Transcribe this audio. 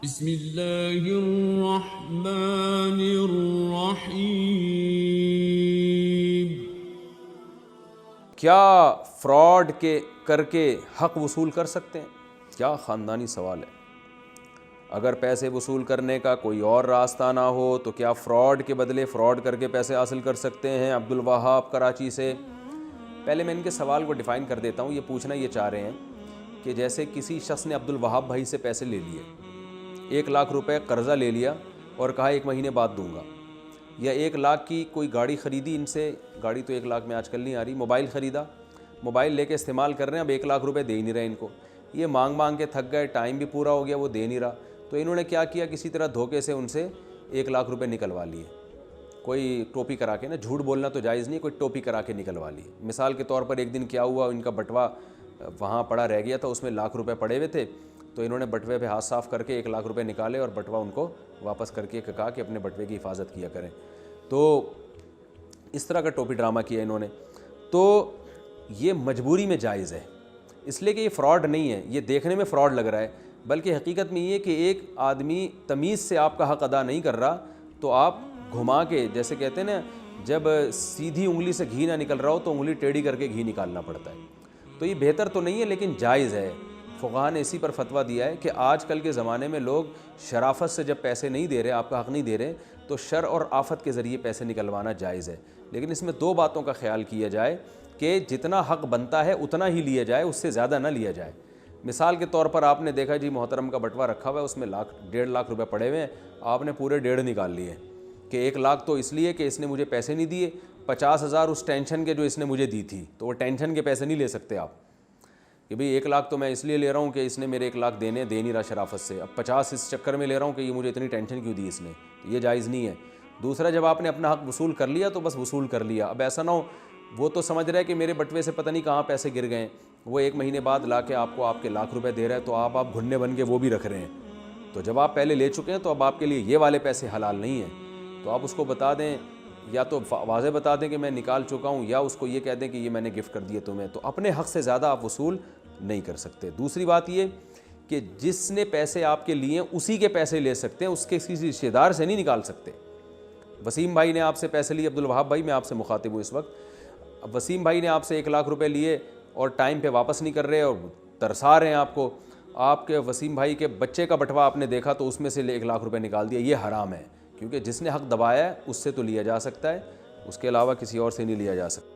بسم اللہ الرحمن الرحیم۔ کیا فراڈ کر کے حق وصول کر سکتے ہیں؟ کیا خاندانی سوال ہے۔ اگر پیسے وصول کرنے کا کوئی اور راستہ نہ ہو تو کیا فراڈ کے بدلے فراڈ کر کے پیسے حاصل کر سکتے ہیں؟ عبد الوہاب کراچی سے۔ پہلے میں ان کے سوال کو ڈیفائن کر دیتا ہوں۔ یہ پوچھنا یہ چاہ رہے ہیں کہ جیسے کسی شخص نے عبد الوہاب بھائی سے پیسے لے لیے، 1,00,000 روپے قرضہ لے لیا اور کہا 1 مہینے بعد دوں گا، یا 1,00,000 کی کوئی گاڑی خریدی ان سے، گاڑی تو 1,00,000 میں آج کل نہیں آ رہی، موبائل خریدا، موبائل لے کے استعمال کر رہے ہیں، اب 1,00,000 روپے دے ہی نہیں رہے ان کو، یہ مانگ کے تھک گئے، ٹائم بھی پورا ہو گیا، وہ دے نہیں رہا، تو انہوں نے کیا کیا، کسی طرح دھوکے سے ان سے 1,00,000 روپے نکلوا لیے، کوئی ٹوپی کرا کے، نا جھوٹ بولنا تو جائز نہیں، کوئی ٹوپی کرا کے نکلوا لی۔ مثال کے طور پر ایک دن کیا ہوا، ان کا بٹوا وہاں پڑا رہ گیا تھا، اس میں 1,00,000 روپے پڑے ہوئے تھے، تو انہوں نے بٹوے پہ ہاتھ صاف کر کے 1,00,000 روپے نکالے اور بٹوا ان کو واپس کر کے کہا کہ اپنے بٹوے کی حفاظت کیا کریں۔ تو اس طرح کا ٹوپی ڈرامہ کیا انہوں نے، تو یہ مجبوری میں جائز ہے، اس لیے کہ یہ فراڈ نہیں ہے، یہ دیکھنے میں فراڈ لگ رہا ہے، بلکہ حقیقت میں یہ ہے کہ ایک آدمی تمیز سے آپ کا حق ادا نہیں کر رہا تو آپ گھما کے، جیسے کہتے ہیں نا، جب سیدھی انگلی سے گھی نہ نکل رہا ہو تو انگلی ٹیڑھی کر کے گھی نکالنا پڑتا ہے، تو یہ بہتر تو نہیں ہے لیکن جائز ہے۔ فقہاء نے اسی پر فتویٰ دیا ہے کہ آج کل کے زمانے میں لوگ شرافت سے جب پیسے نہیں دے رہے، آپ کا حق نہیں دے رہے، تو شر اور آفت کے ذریعے پیسے نکلوانا جائز ہے، لیکن اس میں 2 باتوں کا خیال کیا جائے کہ جتنا حق بنتا ہے اتنا ہی لیا جائے، اس سے زیادہ نہ لیا جائے۔ مثال کے طور پر آپ نے دیکھا جی محترم کا بٹوا رکھا ہوا ہے، اس میں 1,00,000 روپے پڑے ہوئے ہیں، آپ نے پورے 1,50,000 نکال لیے کہ 1,00,000 تو اس لیے کہ اس نے مجھے پیسے نہیں دیے، 50,000 اس ٹینشن کے جو اس نے مجھے دی تھی، تو وہ ٹینشن کے پیسے نہیں لے سکتے آپ کہ بھئی 1,00,000 تو میں اس لیے لے رہا ہوں کہ اس نے میرے 1,00,000 دے نہیں رہا شرافت سے، اب 50 اس چکر میں لے رہا ہوں کہ یہ مجھے اتنی ٹینشن کیوں دی اس نے، تو یہ جائز نہیں ہے۔ دوسرا، جب آپ نے اپنا حق وصول کر لیا تو بس وصول کر لیا، اب ایسا نہ ہو وہ تو سمجھ رہا ہے کہ میرے بٹوے سے پتہ نہیں کہاں پیسے گر گئے ہیں، وہ 1 مہینے بعد لا کے آپ کو آپ کے 1,00,000 روپے دے رہا ہے، تو آپ گھننے بن کے وہ بھی رکھ رہے ہیں، تو جب آپ پہلے لے چکے ہیں تو اب آپ کے لیے یہ والے پیسے حلال نہیں ہیں، تو آپ اس کو بتا دیں، یا تو واضح بتا دیں کہ میں نکال چکا ہوں، یا اس کو یہ کہہ دیں کہ یہ میں نے گفٹ کر دیے تمہیں، تو اپنے حق سے زیادہ آپ وصول نہیں کر سکتے۔ دوسری بات یہ کہ جس نے پیسے آپ کے لیے اسی کے پیسے لے سکتے ہیں، اس کے کسی رشتہ دار سے نہیں نکال سکتے۔ وسیم بھائی نے آپ سے پیسے لیے، عبد الوہاب بھائی میں آپ سے مخاطب ہوں اس وقت، اب وسیم بھائی نے آپ سے 1,00,000 روپے لیے اور ٹائم پہ واپس نہیں کر رہے اور ترسا رہے ہیں آپ کو، آپ کے وسیم بھائی کے بچے کا بٹوا آپ نے دیکھا تو اس میں سے 1,00,000 روپے نکال دیا، یہ حرام ہے، کیونکہ جس نے حق دبایا ہے اس سے تو لیا جا سکتا ہے، اس کے علاوہ کسی اور سے نہیں لیا جا سکتا۔